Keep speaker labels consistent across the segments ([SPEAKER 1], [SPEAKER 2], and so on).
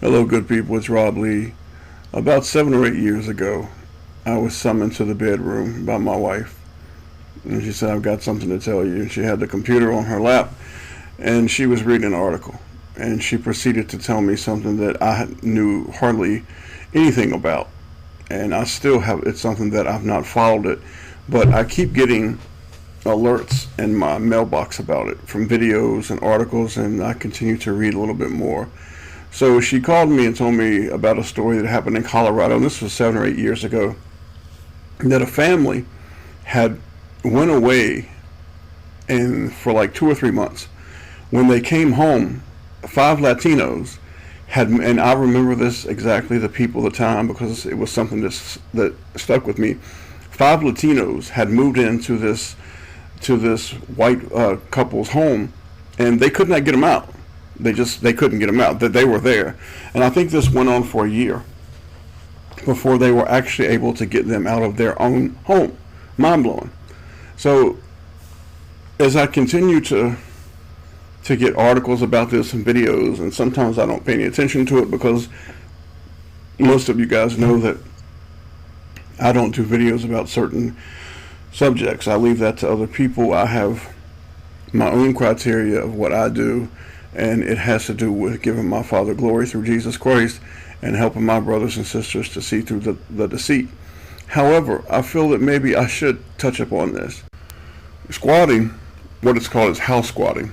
[SPEAKER 1] Hello, good people. It's Rob Lee. About 7 or 8 years ago, I was summoned to the bedroom by my wife. And she said, I've got something to tell you. And she had the computer on her lap, and she was reading an article. And she proceeded to tell me something that I knew hardly anything about. And I still have, it's something that I've not followed it. But I keep getting alerts in my mailbox about it from videos and articles, and I continue to read a little bit more. So she called me and told me about a story that happened in Colorado, and this was 7 or 8 years ago, that a family had went away and for like 2 or 3 months. When they came home, 5 Latinos had, and I remember this exactly, the people at the time, because it was something that stuck with me. 5 Latinos had moved into this white couple's home, and they could not get them out. They couldn't get them out. That they were there, and I think this went on for a year before they were actually able to get them out of their own home. Mind blowing. So as I continue to get articles about this and videos, and sometimes I don't pay any attention to it because most of you guys know that I don't do videos about certain subjects. I leave that to other people. I have my own criteria of what I do, and it has to do with giving my Father glory through Jesus Christ and helping my brothers and sisters to see through the deceit. However, I feel that maybe I should touch upon this. Squatting, what it's called is house squatting,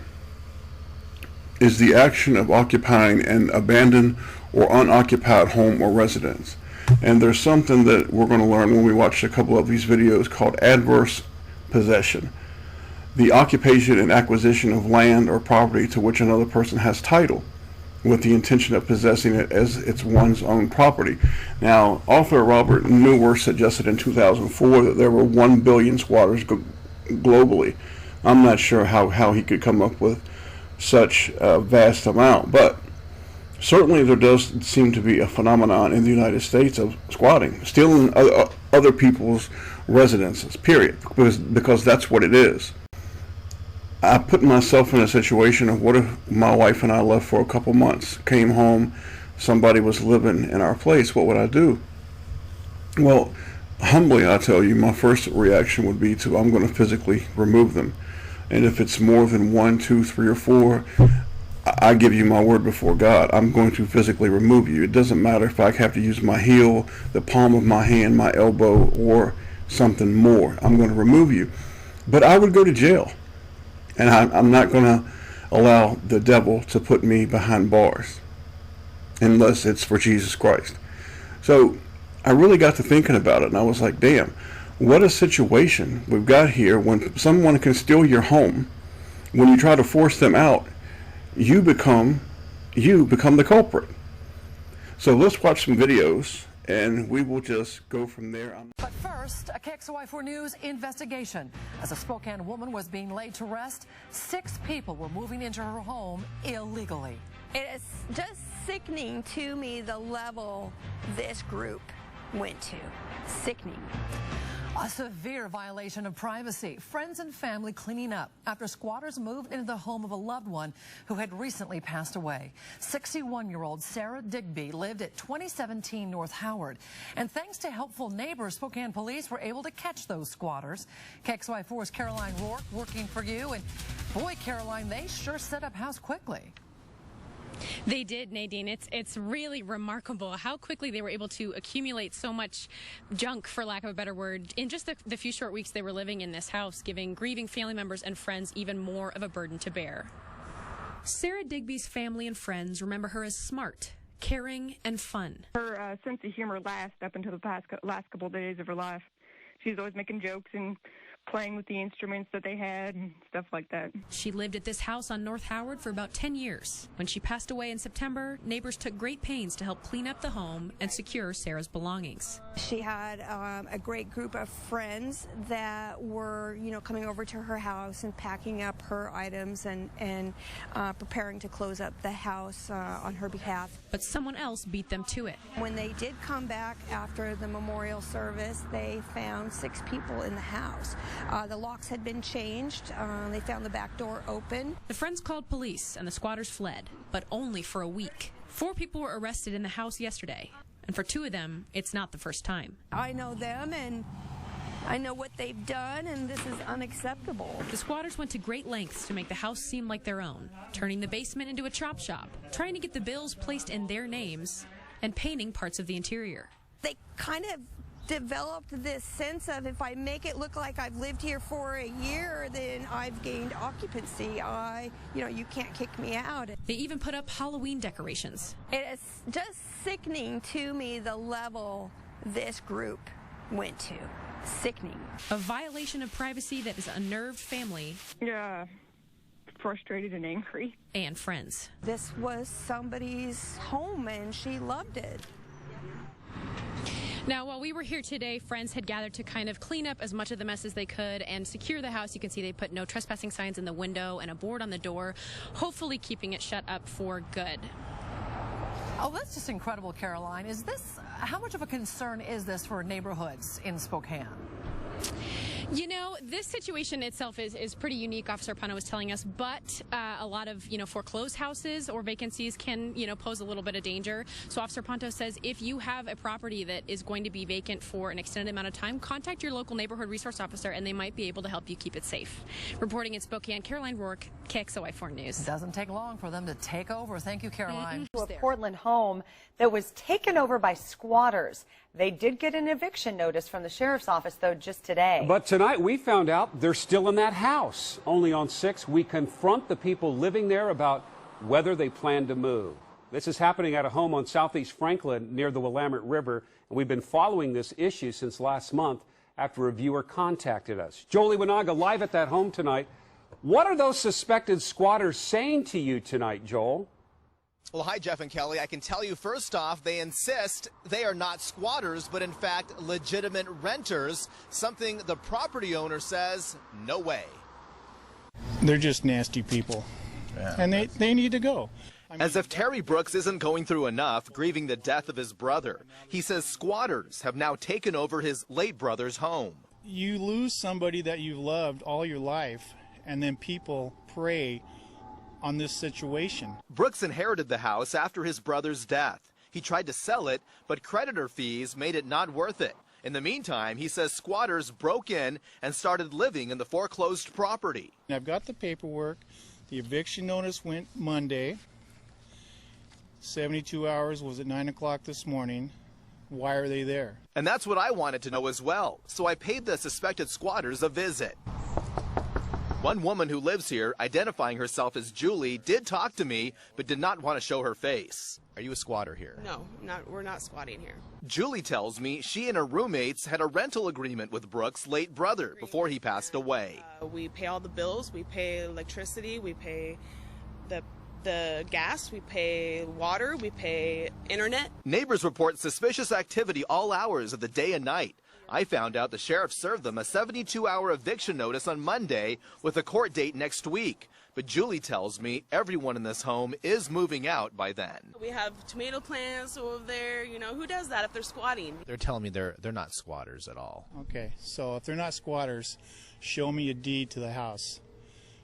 [SPEAKER 1] is the action of occupying an abandoned or unoccupied home or residence. And there's something that we're going to learn when we watch a couple of these videos called adverse possession. The occupation and acquisition of land or property to which another person has title with the intention of possessing it as it's one's own property. Now, author Robert Neuwirth suggested in 2004 that there were 1 billion squatters globally. I'm not sure how he could come up with such a vast amount, but certainly there does seem to be a phenomenon in the United States of squatting, stealing other people's residences, period, because that's what it is. I put myself in a situation of, what if my wife and I left for a couple months, came home, somebody was living in our place, what would I do? Well, humbly I tell you, my first reaction would be I'm going to physically remove them. And if it's more than 1, 2, 3, or 4, I give you my word before God, I'm going to physically remove you. It doesn't matter if I have to use my heel, the palm of my hand, my elbow, or something more. I'm going to remove you. But I would go to jail. And I'm not going to allow the devil to put me behind bars unless it's for Jesus Christ. So I really got to thinking about it, and I was like, damn, what a situation we've got here when someone can steal your home. When you try to force them out, you become the culprit. So let's watch some videos, and we will just go from there.
[SPEAKER 2] But first, a KXLY4 News investigation. As a Spokane woman was being laid to rest, 6 people were moving into her home illegally.
[SPEAKER 3] It is just sickening to me the level this group went to. Sickening.
[SPEAKER 2] A severe violation of privacy. Friends and family cleaning up after squatters moved into the home of a loved one who had recently passed away. 61-year-old Sarah Digby lived at 2017 North Howard. And thanks to helpful neighbors, Spokane police were able to catch those squatters. KXLY4's Caroline Rourke working for you. And boy, Caroline, they sure set up house quickly.
[SPEAKER 4] They did, Nadine. It's really remarkable how quickly they were able to accumulate so much junk, for lack of a better word, in just the few short weeks they were living in this house, giving grieving family members and friends even more of a burden to bear. Sarah Digby's family and friends remember her as smart, caring, and fun.
[SPEAKER 5] Her sense of humor lasts up until the last couple of days of her life. She's always making jokes and playing with the instruments that they had and stuff like that.
[SPEAKER 4] She lived at this house on North Howard for about 10 years. When she passed away in September, neighbors took great pains to help clean up the home and secure Sarah's belongings.
[SPEAKER 3] She had a great group of friends that were, coming over to her house and packing up her items and preparing to close up the house on her behalf.
[SPEAKER 4] But someone else beat them to it.
[SPEAKER 3] When they did come back after the memorial service, they found 6 people in the house. The locks had been changed. They found the back door open.
[SPEAKER 4] The friends called police and the squatters fled, but only for a week. 4 people were arrested in the house yesterday, and for 2 of them, it's not the first time.
[SPEAKER 3] I know them and I know what they've done, and this is unacceptable.
[SPEAKER 4] The squatters went to great lengths to make the house seem like their own, turning the basement into a chop shop, trying to get the bills placed in their names, and painting parts of the interior.
[SPEAKER 3] They kind of developed this sense of, if I make it look like I've lived here for a year, then I've gained occupancy. You can't kick me out.
[SPEAKER 4] They even put up Halloween decorations.
[SPEAKER 3] It is just sickening to me the level this group went to. Sickening.
[SPEAKER 4] A violation of privacy that has unnerved family.
[SPEAKER 5] Yeah, frustrated and angry.
[SPEAKER 4] And friends.
[SPEAKER 3] This was somebody's home and she loved it.
[SPEAKER 4] Now, while we were here today, friends had gathered to kind of clean up as much of the mess as they could and secure the house. You can see they put no trespassing signs in the window and a board on the door, hopefully keeping it shut up for good.
[SPEAKER 2] Oh, that's just incredible, Caroline. How much of a concern is this for neighborhoods in Spokane?
[SPEAKER 4] You know, this situation itself is pretty unique, Officer Pano was telling us, but a lot of, foreclosed houses or vacancies can, pose a little bit of danger. So Officer Ponto says if you have a property that is going to be vacant for an extended amount of time, contact your local neighborhood resource officer and they might be able to help you keep it safe. Reporting in Spokane, Caroline Rourke, KXLY4 News.
[SPEAKER 2] It doesn't take long for them to take over. Thank you, Caroline.
[SPEAKER 6] To a Portland home that was taken over by squatters. They did get an eviction notice from the sheriff's office, though, just today.
[SPEAKER 7] But tonight we found out they're still in that house. Only on 6, we confront the people living there about whether they plan to move. This is happening at a home on Southeast Franklin near the Willamette River. And we've been following this issue since last month after a viewer contacted us. Jolie Winaga live at that home tonight. What are those suspected squatters saying to you tonight, Joel?
[SPEAKER 8] Well, hi, Jeff and Kelly. I can tell you, first off, they insist they are not squatters, but in fact, legitimate renters, something the property owner says, no way.
[SPEAKER 9] They're just nasty people, and they need to go.
[SPEAKER 8] As if Terry Brooks isn't going through enough grieving the death of his brother, he says squatters have now taken over his late brother's home.
[SPEAKER 9] You lose somebody that you've loved all your life, and then people prey on this situation.
[SPEAKER 8] Brooks inherited the house after his brother's death. He tried to sell it, but creditor fees made it not worth it. In the meantime, he says squatters broke in and started living in the foreclosed property.
[SPEAKER 9] I've got the paperwork. The eviction notice went Monday. 72 hours was at 9 o'clock this morning. Why are they there?
[SPEAKER 8] And that's what I wanted to know as well. So I paid the suspected squatters a visit. One woman who lives here, identifying herself as Julie, did talk to me, but did not want to show her face. Are you a squatter here?
[SPEAKER 10] No, we're not squatting here.
[SPEAKER 8] Julie tells me she and her roommates had a rental agreement with Brooks' late brother before he passed away.
[SPEAKER 10] We pay all the bills. We pay electricity. We pay the gas. We pay water. We pay internet.
[SPEAKER 8] Neighbors report suspicious activity all hours of the day and night. I found out the sheriff served them a 72-hour eviction notice on Monday with a court date next week. But Julie tells me everyone in this home is moving out by then.
[SPEAKER 10] We have tomato plants over there. Who does that if they're squatting?
[SPEAKER 8] They're telling me they're not squatters at all.
[SPEAKER 9] Okay, so if they're not squatters, show me a deed to the house.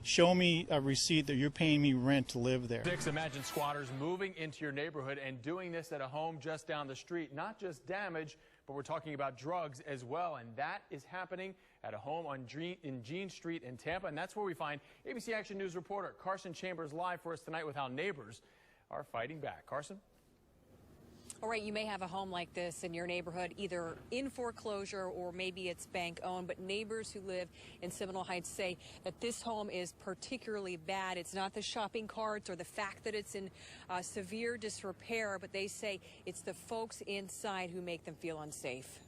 [SPEAKER 9] Show me a receipt that you're paying me rent to live there.
[SPEAKER 11] Imagine squatters moving into your neighborhood and doing this at a home just down the street. Not just damage, but we're talking about drugs as well, and that is happening at a home in Jean Street in Tampa, and that's where we find ABC Action News reporter Carson Chambers live for us tonight with how neighbors are fighting back. Carson?
[SPEAKER 12] All right, you may have a home like this in your neighborhood, either in foreclosure or maybe it's bank owned, but neighbors who live in Seminole Heights say that this home is particularly bad. It's not the shopping carts or the fact that it's in severe disrepair, but they say it's the folks inside who make them feel unsafe.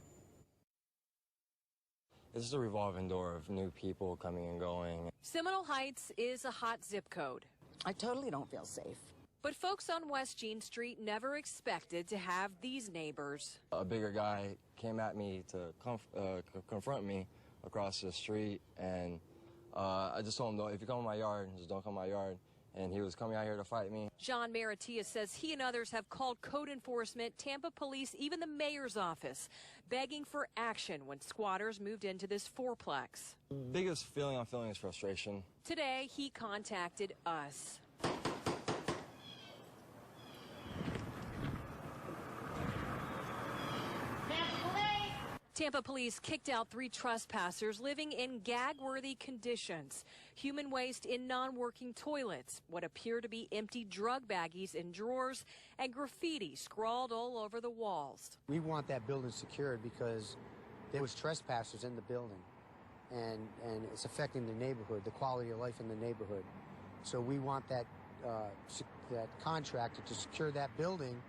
[SPEAKER 13] This is a revolving door of new people coming and going.
[SPEAKER 12] Seminole Heights is a hot zip code.
[SPEAKER 14] I totally don't feel safe.
[SPEAKER 12] But folks on West Jean Street never expected to have these neighbors.
[SPEAKER 13] A bigger guy came at me to confront me across the street, and I just told him, if you come in my yard, just don't come in my yard. And he was coming out here to fight me.
[SPEAKER 12] John Maratia says he and others have called code enforcement, Tampa police, even the mayor's office, begging for action when squatters moved into this fourplex.
[SPEAKER 13] Biggest feeling I'm feeling is frustration.
[SPEAKER 12] Today, he contacted us. Tampa police kicked out 3 trespassers living in gag-worthy conditions. Human waste in non-working toilets, what appear to be empty drug baggies in drawers, and graffiti scrawled all over the walls.
[SPEAKER 15] We want that building secured because there was trespassers in the building, and it's affecting the neighborhood, the quality of life in the neighborhood. So we want that contractor to secure that building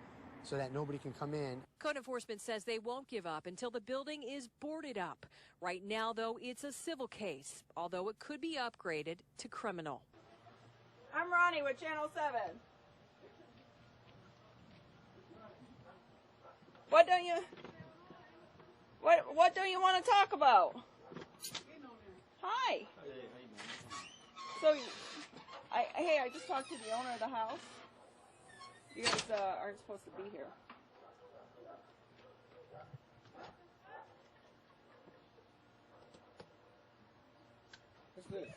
[SPEAKER 15] so that nobody can come in.
[SPEAKER 12] Code enforcement says they won't give up until the building is boarded up. Right now, though, it's a civil case, although it could be upgraded to criminal.
[SPEAKER 16] I'm Ronnie with Channel 7. What don't you want to talk about? Hi. So, I just talked to the owner of the house. You guys aren't supposed to be here.
[SPEAKER 17] What's this?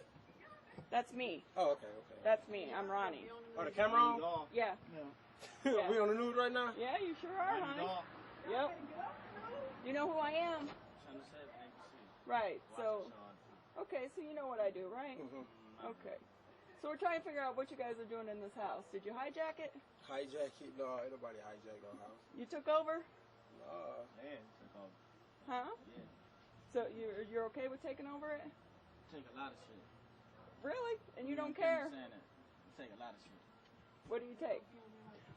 [SPEAKER 16] That's me.
[SPEAKER 17] Oh, okay.
[SPEAKER 16] That's me. I'm Ronnie.
[SPEAKER 17] Oh, the camera on?
[SPEAKER 16] Yeah.
[SPEAKER 17] Yeah. We on the news right now?
[SPEAKER 16] Yeah, you sure are, honey. Yep. You know who I am? Right. So, okay. So you know what I do, right? Okay. So we're trying to figure out what you guys are doing in this house. Did you hijack it?
[SPEAKER 17] Hijack it? No, ain't nobody hijack our house.
[SPEAKER 16] You took over?
[SPEAKER 17] No.
[SPEAKER 16] Huh?
[SPEAKER 17] Yeah.
[SPEAKER 16] So you're okay with taking over it?
[SPEAKER 18] Take a lot of shit.
[SPEAKER 16] Really? And you don't care?
[SPEAKER 18] Take a lot of shit.
[SPEAKER 16] What do you take?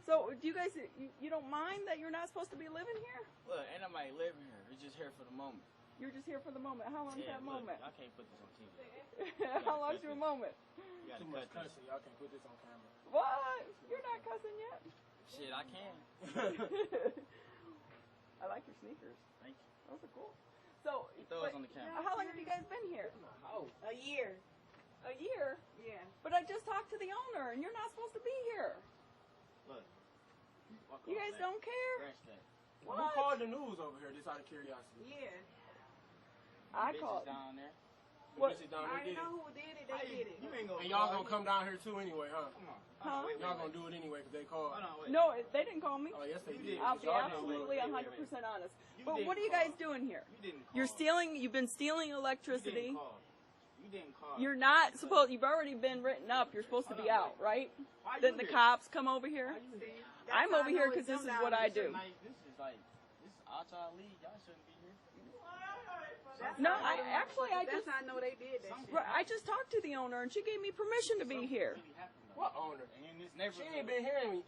[SPEAKER 16] So do you guys, you don't mind that you're not supposed to be living here?
[SPEAKER 18] Look, ain't nobody living here. We're just here for the moment.
[SPEAKER 16] You're just here for the moment. How long is that
[SPEAKER 18] look,
[SPEAKER 16] moment?
[SPEAKER 18] I can't put this on TV.
[SPEAKER 16] How long's your moment?
[SPEAKER 18] You gotta
[SPEAKER 17] Too much
[SPEAKER 18] cut
[SPEAKER 17] cussing. Y'all can put this on camera.
[SPEAKER 16] What? You're not cussing yet?
[SPEAKER 18] Shit, I can.
[SPEAKER 16] I like your sneakers.
[SPEAKER 18] Thank you.
[SPEAKER 16] Those are cool. So,
[SPEAKER 18] Throw us on the camera.
[SPEAKER 16] How long have you guys been here?
[SPEAKER 14] A year.
[SPEAKER 16] A year?
[SPEAKER 14] Yeah.
[SPEAKER 16] But I just talked to the owner, and you're not supposed to be here.
[SPEAKER 18] Look.
[SPEAKER 16] You guys don't care?
[SPEAKER 18] Scratch that.
[SPEAKER 16] What?
[SPEAKER 17] Who called the news over here, just out of curiosity?
[SPEAKER 14] Yeah.
[SPEAKER 16] I
[SPEAKER 18] Bitches
[SPEAKER 16] called.
[SPEAKER 18] down there.
[SPEAKER 16] What?
[SPEAKER 17] Bitches down
[SPEAKER 14] I
[SPEAKER 17] there
[SPEAKER 14] already know who did it. They did it.
[SPEAKER 18] You ain't gonna
[SPEAKER 17] And y'all gonna come down here too anyway, huh?
[SPEAKER 18] Come on.
[SPEAKER 16] Huh?
[SPEAKER 17] Y'all gonna do it anyway because they called.
[SPEAKER 18] Hold on, wait.
[SPEAKER 16] No, they didn't call me.
[SPEAKER 17] Oh, yes, they did.
[SPEAKER 16] I'll be
[SPEAKER 17] Y'all did.
[SPEAKER 16] absolutely
[SPEAKER 18] Wait.
[SPEAKER 16] 100% honest.
[SPEAKER 18] You
[SPEAKER 16] But
[SPEAKER 18] didn't
[SPEAKER 16] what are you
[SPEAKER 18] call.
[SPEAKER 16] guys doing here?
[SPEAKER 18] You didn't call.
[SPEAKER 16] You're stealing. You've been stealing electricity.
[SPEAKER 18] You didn't call.
[SPEAKER 16] You're not supposed. You've already been written up. You're supposed to be out, right? Didn't the cops come over here? I'm over here because this is what I do.
[SPEAKER 18] This is outside league. Y'all shouldn't be here.
[SPEAKER 16] No, I just.
[SPEAKER 14] That's how I know they did that shit.
[SPEAKER 16] Right, I just talked to the owner and she gave me permission to be here.
[SPEAKER 17] What owner?
[SPEAKER 18] In this neighborhood.
[SPEAKER 17] She ain't been here in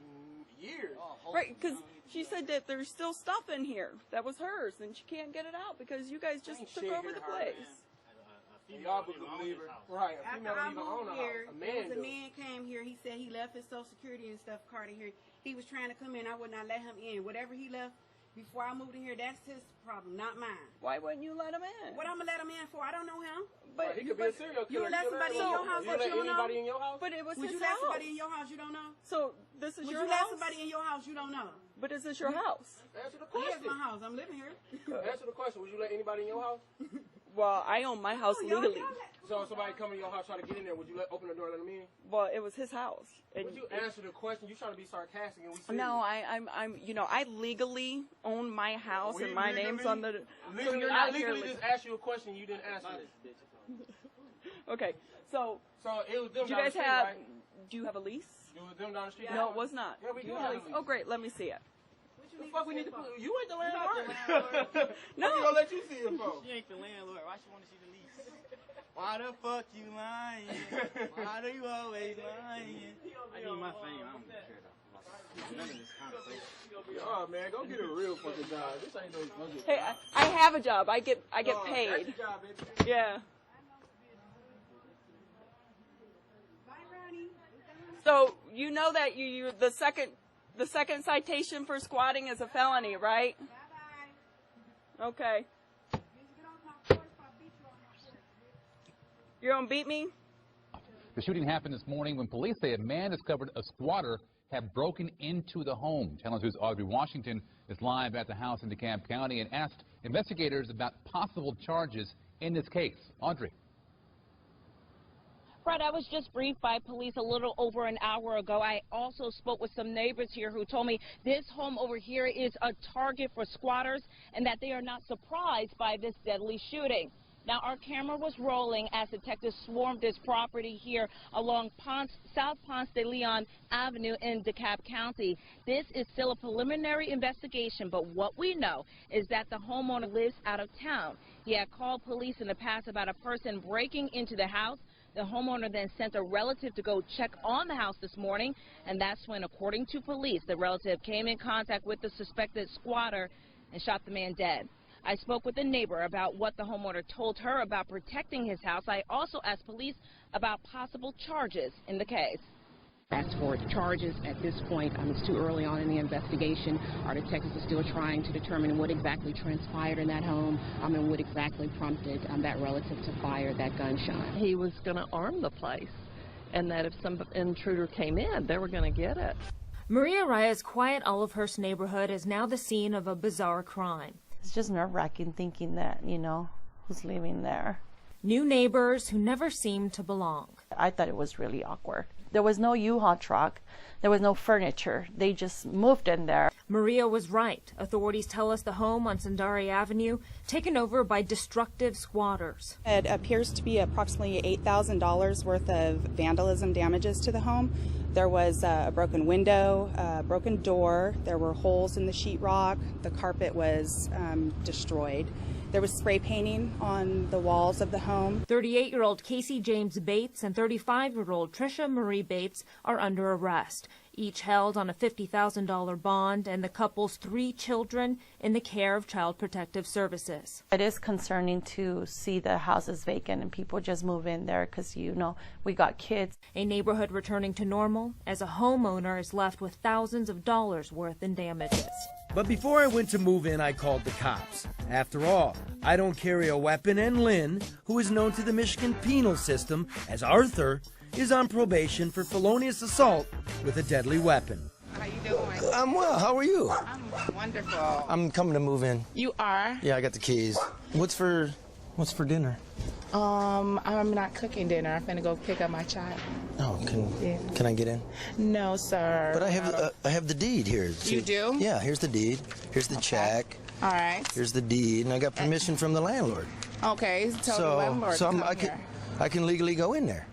[SPEAKER 17] years.
[SPEAKER 16] Right, because she said that there's still stuff in here that was hers and she can't get it out because you guys just
[SPEAKER 17] Ain't
[SPEAKER 16] took
[SPEAKER 17] shit
[SPEAKER 16] over
[SPEAKER 17] here,
[SPEAKER 16] the
[SPEAKER 17] her,
[SPEAKER 16] place.
[SPEAKER 17] Y'all believe her. Right, a female
[SPEAKER 14] After I
[SPEAKER 17] don't even own
[SPEAKER 14] moved
[SPEAKER 17] a
[SPEAKER 14] here,
[SPEAKER 17] house. A
[SPEAKER 14] there
[SPEAKER 17] man
[SPEAKER 14] was a
[SPEAKER 17] do.
[SPEAKER 14] man came here. He said he left his Social Security and stuff card in here. He was trying to come in. I would not let him in. Whatever he left before I moved in here, that's his problem, not mine.
[SPEAKER 16] Why wouldn't you let him in?
[SPEAKER 14] What I'm gonna let him in for? I don't know him.
[SPEAKER 16] But
[SPEAKER 17] He could be a serial
[SPEAKER 14] You
[SPEAKER 17] killer.
[SPEAKER 14] would let somebody in your house
[SPEAKER 17] You
[SPEAKER 14] that
[SPEAKER 17] let
[SPEAKER 14] you don't know?
[SPEAKER 17] anybody in your house?
[SPEAKER 16] But it was
[SPEAKER 14] Would
[SPEAKER 16] his
[SPEAKER 14] you let
[SPEAKER 16] house.
[SPEAKER 14] somebody in your house you don't know?
[SPEAKER 16] So this is
[SPEAKER 14] Would
[SPEAKER 16] your
[SPEAKER 14] you let
[SPEAKER 16] house?
[SPEAKER 14] somebody in your house you don't know?
[SPEAKER 16] But is this your house?
[SPEAKER 17] Answer the
[SPEAKER 14] Here's
[SPEAKER 17] question.
[SPEAKER 14] my house. I'm living here.
[SPEAKER 17] Answer the question. Would you let anybody in your house?
[SPEAKER 16] Well, I own my house legally.
[SPEAKER 17] So if somebody come in your house, try to get in there, would you open the door and let them in?
[SPEAKER 16] Well, it was his house. And
[SPEAKER 17] Would you answer the question? You trying to be sarcastic and we serious.
[SPEAKER 16] no, I'm, I legally own my house
[SPEAKER 17] We
[SPEAKER 16] and my
[SPEAKER 17] legally-
[SPEAKER 16] name's on the. So
[SPEAKER 17] Legally,
[SPEAKER 16] you're
[SPEAKER 17] I
[SPEAKER 16] not here.
[SPEAKER 17] legally just asked you a question. You didn't answer it.
[SPEAKER 16] Okay, so
[SPEAKER 17] So it was them
[SPEAKER 16] do you
[SPEAKER 17] down
[SPEAKER 16] guys
[SPEAKER 17] the street,
[SPEAKER 16] have?
[SPEAKER 17] right?
[SPEAKER 16] Do you have a lease?
[SPEAKER 17] It was them down the street.
[SPEAKER 16] No, it was not.
[SPEAKER 17] Yeah, we
[SPEAKER 16] Do
[SPEAKER 17] do
[SPEAKER 16] you
[SPEAKER 17] have
[SPEAKER 16] have
[SPEAKER 17] a
[SPEAKER 16] a lease?
[SPEAKER 17] lease.
[SPEAKER 16] Oh, great. Let me see it.
[SPEAKER 17] The fuck we need to put? You ain't the
[SPEAKER 14] Not the
[SPEAKER 17] landlord.
[SPEAKER 14] landlord.
[SPEAKER 16] No.
[SPEAKER 17] What you gonna let you see it for?
[SPEAKER 18] She ain't the landlord. Why she want to see the lease? Why the fuck you lying? Why do you always lying? I need my fame. I don't care though. None of this conversation.
[SPEAKER 17] Oh man, go get a real fucking job. This ain't no fucking
[SPEAKER 16] Hey,
[SPEAKER 17] job.
[SPEAKER 16] I have a job. I get
[SPEAKER 17] No,
[SPEAKER 16] paid.
[SPEAKER 17] That's your job, baby.
[SPEAKER 16] Yeah.
[SPEAKER 14] Bye, Ronnie.
[SPEAKER 16] So you know that the second citation for squatting is a felony, right?
[SPEAKER 14] Bye-bye.
[SPEAKER 16] Okay.
[SPEAKER 14] You get off my porch if I beat you on my porch.
[SPEAKER 16] You're gonna beat me?
[SPEAKER 19] The shooting happened this morning when police say a man discovered a squatter had broken into the home. Channel 2's Audrey Washington is live at the house in DeKalb County and asked investigators about possible charges in this case. Audrey.
[SPEAKER 20] Fred, I was just briefed by police a little over an hour ago. I also spoke with some neighbors here who told me this home over here is a target for squatters and that they are not surprised by this deadly shooting. Now, our camera was rolling as detectives swarmed this property here along South Ponce de Leon Avenue in DeKalb County. This is still a preliminary investigation, but what we know is that the homeowner lives out of town. He had called police in the past about a person breaking into the house. The homeowner then sent a relative to go check on the house this morning, and that's when, according to police, the relative came in contact with the suspected squatter and shot the man dead. I spoke with a neighbor about what the homeowner told her about protecting his house. I also asked police about possible charges in the case.
[SPEAKER 21] As for charges at this point, it's too early on in the investigation. Our detectives are still trying to determine what exactly transpired in that home and what exactly prompted that relative to fire that gunshot.
[SPEAKER 22] He was going to arm the place, and that if some intruder came in, they were going to get it.
[SPEAKER 23] Maria Raya's quiet Olivehurst neighborhood is now the scene of a bizarre crime.
[SPEAKER 24] It's just nerve-wracking thinking that, who's living there.
[SPEAKER 23] New neighbors who never seemed to belong.
[SPEAKER 24] I thought it was really awkward. There was no U-Haul truck. There was no furniture. They just moved in there.
[SPEAKER 23] Maria was right. Authorities tell us the home on Sundari Avenue taken over by destructive squatters.
[SPEAKER 25] It appears to be approximately $8,000 worth of vandalism damages to the home. There was a broken window, a broken door. There were holes in the sheetrock. The carpet was destroyed. There was spray painting on the walls of the home.
[SPEAKER 23] 38-year-old Casey James Bates and 35-year-old Trisha Marie Bates are under arrest, each held on a $50,000 bond, and the couple's 3 children in the care of Child Protective Services.
[SPEAKER 24] It is concerning to see the houses vacant and people just move in there because, we got kids.
[SPEAKER 23] A neighborhood returning to normal as a homeowner is left with thousands of dollars worth in damages.
[SPEAKER 26] But before I went to move in, I called the cops. After all, I don't carry a weapon, and Lynn, who is known to the Michigan penal system as Arthur, is on probation for felonious assault with a deadly weapon.
[SPEAKER 27] How you doing?
[SPEAKER 26] I'm well. How are you?
[SPEAKER 27] I'm wonderful.
[SPEAKER 26] I'm coming to move in.
[SPEAKER 27] You are?
[SPEAKER 26] Yeah, I got the keys. What's for dinner?
[SPEAKER 27] I'm not cooking dinner. I'm gonna go pick up my child.
[SPEAKER 26] Oh, can I get in?
[SPEAKER 27] No, sir.
[SPEAKER 26] But I have the deed here.
[SPEAKER 27] You do?
[SPEAKER 26] Yeah, here's the deed. Here's the check.
[SPEAKER 27] All right.
[SPEAKER 26] Here's the deed, and I got permission from the landlord.
[SPEAKER 27] Okay, tell the landlord to come here.
[SPEAKER 26] I can legally go in there.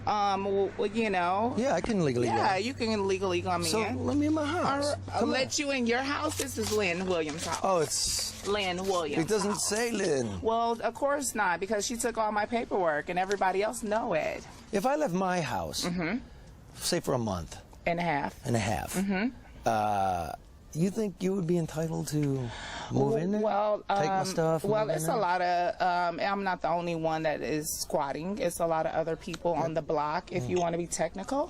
[SPEAKER 27] Well,
[SPEAKER 26] Yeah, I can legally go.
[SPEAKER 27] Yeah, you can legally come in.
[SPEAKER 26] So let me in my house.
[SPEAKER 27] I'll let you in your house. This is Lynn Williams' house.
[SPEAKER 26] Oh, it's
[SPEAKER 27] Lynn Williams.
[SPEAKER 26] It doesn't say Lynn.
[SPEAKER 27] Well, of course not, because she took all my paperwork and everybody else know it.
[SPEAKER 26] If I left my house, say for a month
[SPEAKER 27] and a half,
[SPEAKER 26] you think you would be entitled to move in there?
[SPEAKER 27] Well,
[SPEAKER 26] take my stuff.
[SPEAKER 27] Well, it's a lot of. I'm not the only one that is squatting. It's a lot of other people on the block. If you want to be technical,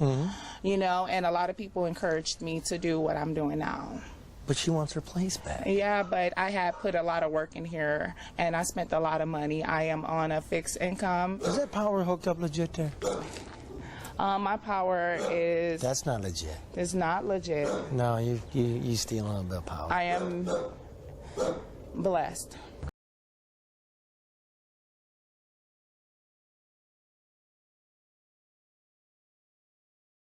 [SPEAKER 27] and a lot of people encouraged me to do what I'm doing now.
[SPEAKER 26] But she wants her place back.
[SPEAKER 27] Yeah, but I had put a lot of work in here, and I spent a lot of money. I am on a fixed income.
[SPEAKER 26] Is that power hooked up legit there?
[SPEAKER 27] My power is...
[SPEAKER 26] That's not legit.
[SPEAKER 27] It's not legit.
[SPEAKER 26] No, you stealing a bit of power.
[SPEAKER 27] I am blessed.